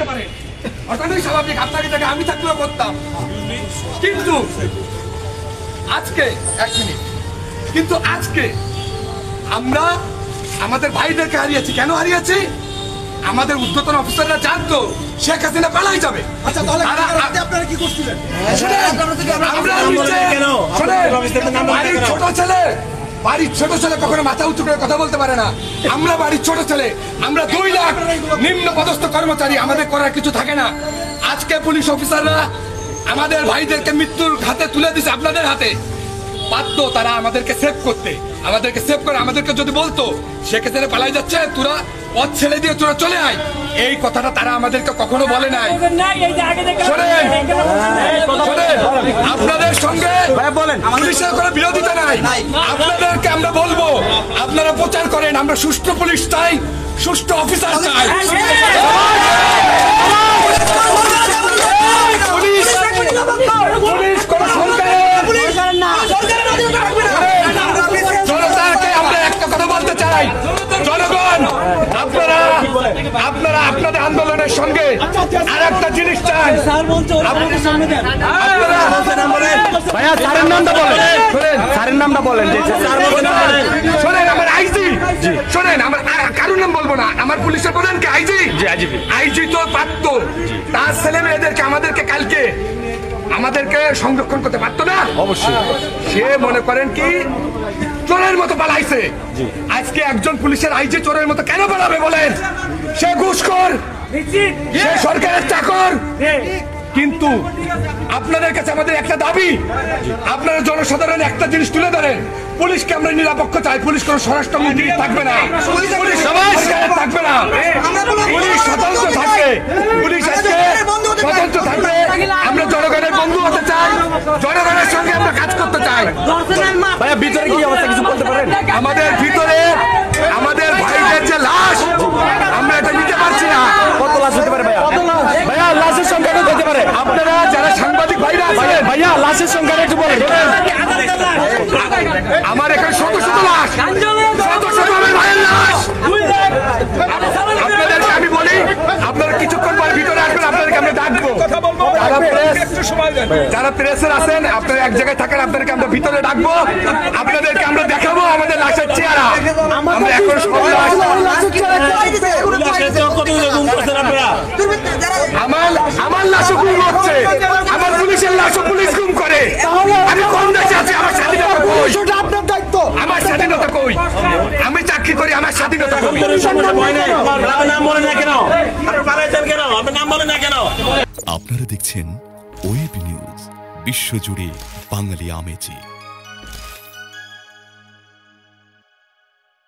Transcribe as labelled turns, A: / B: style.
A: করতে পারেন, অর্থাৎই স্বাভাবিক, আপনাকে জায়গায় আমি থাকলেও করতাম। কিন্তু আজকে এক মিনিট, কিন্তু আজকে আমরা আমাদের ভাইদেরকে হারিয়েছি। কেন হারিয়েছি? আমাদের ঊর্ধ্বতন অফিসাররা জানতো শেখ হাসিনা পালাই যাবে।
B: আচ্ছা তাহলে আপনারা কি করছিলেন?
A: বাড়ির ছোট ছেলে কখনো মাথা উঁচু করে কথা বলতে পারে না। আমরা বাড়ির ছোট ছেলে, আমরা 2 লাখ নিম্ন পদস্থ কর্মচারী, আমাদের করার কিছু থাকে না। আজকে পুলিশ অফিসাররা আমাদের ভাইদেরকে মৃত্যুর হাতে তুলে দিছে, আপনাদের হাতে। বাধ্য তারা আমাদেরকে সেভ করতে, আমাদেরকে সেভ করে আমাদেরকে যদি বলতো শেখ হাসিনা পালাই যাচ্ছে, তোরা পথ ছেড়ে দিয়ে তোরা চলে আয়, এই কথাটা তারা আমাদেরকে কখনো বলে নাই। আপনাদের সঙ্গে পুলিশের কোনো বিরোধিতা নাই, আপনাদেরকে আমরা বলবো আপনারা প্রচার করেন আমরা সুষ্ঠু পুলিশ চাই, সুষ্ঠু অফিসার চাই। পুলিশ কোন জনতাকে আমরা একটা কথা বলতে চাই, জনগণ আপনারা আপনাদের আন্দোলনের সঙ্গে আর একটা জিনিস চাই।
C: ভাইয়া স্যারের নামটা বলেন, স্যারের নামটা বলেন।
A: শোনেন আমার আইজি, শোনেন আমার কারোর নাম বলবো না, আমার পুলিশের প্রধান কে আইজি, আইজি তো পারত তার ছেলে মেয়েদেরকে আমাদেরকে কালকে আমাদেরকে সংরক্ষণ করতে পারতো না?
C: অবশ্যই।
A: সে মনে করেন কি চোরের মতো পালাইছে। আজকে একজন পুলিশের আইজি চোরের মতো কেন পালাবে বলেন? সে ঘুষখোর, সে সরকারের চাকর। কিন্তু আপনাদের কাছে আমাদের একটা দাবি, আপনারা জনসাধারণ একটা জিনিস তুলে ধরেন, পুলিশকে আমরা নিরপেক্ষ চাই। পুলিশ কোনো স্বরাষ্ট্রমন্ত্রী থাকবে না, পুলিশ সরকারের থাকবে না, পুলিশ স্বতন্ত্র থাকবে, পুলিশ আজকে স্বতন্ত্র থাকবে। আমরা জনগণের বন্ধু হতে চাই, জনগণের সঙ্গে আমরা কাজ করতে চাই।
C: ভাইয়া ভিতরে কি অবস্থা কিছু বলতে পারেন?
A: আমাদের ভিতরে আমাদের ভাইদের যে লাশ, আমরা এটা নিতে পারছি না।
C: কত লাশ হতে পারে ভাইয়া? ভাইয়া লাশের সংখ্যা কত হতে পারে?
A: আপনারা যারা সাংবাদিক ভাইরা আছেন,
C: ভাইয়া লাশের সংখ্যা একটু বলেন।
A: আমার এখানে শত শত লাশ, শত শত আমার ভাইয়ের লাশ। আপনাদেরকে আমি বলি, আপনারা কিছুক্ষণ পরে ভিতরে আসবেন, আপনাদেরকে আমরা ডাকবো। যারা প্রেসের আছেন আপনারা এক জায়গায় থাকেন, আপনাদেরকে আমরা ভিতরে ডাকবো, আপনাদেরকে আমরা দেখাবো আমাদের লাশের চেহারা। আমরা এখন আমার লাশও গুম হচ্ছে, আমার পুলিশের লাশও পুলিশ গুম করে। আমি কোন দেশে আছি? আমার স্বাধীনতা কই?
B: আপনার দায়িত্ব।
A: আমার স্বাধীনতা কই? আমি চাকরি করি, আমার স্বাধীনতা কই?
D: আপনারা দেখছেন ওয়েব নিউজ, বিশ্বজুড়ে বাঙালি আমেজি।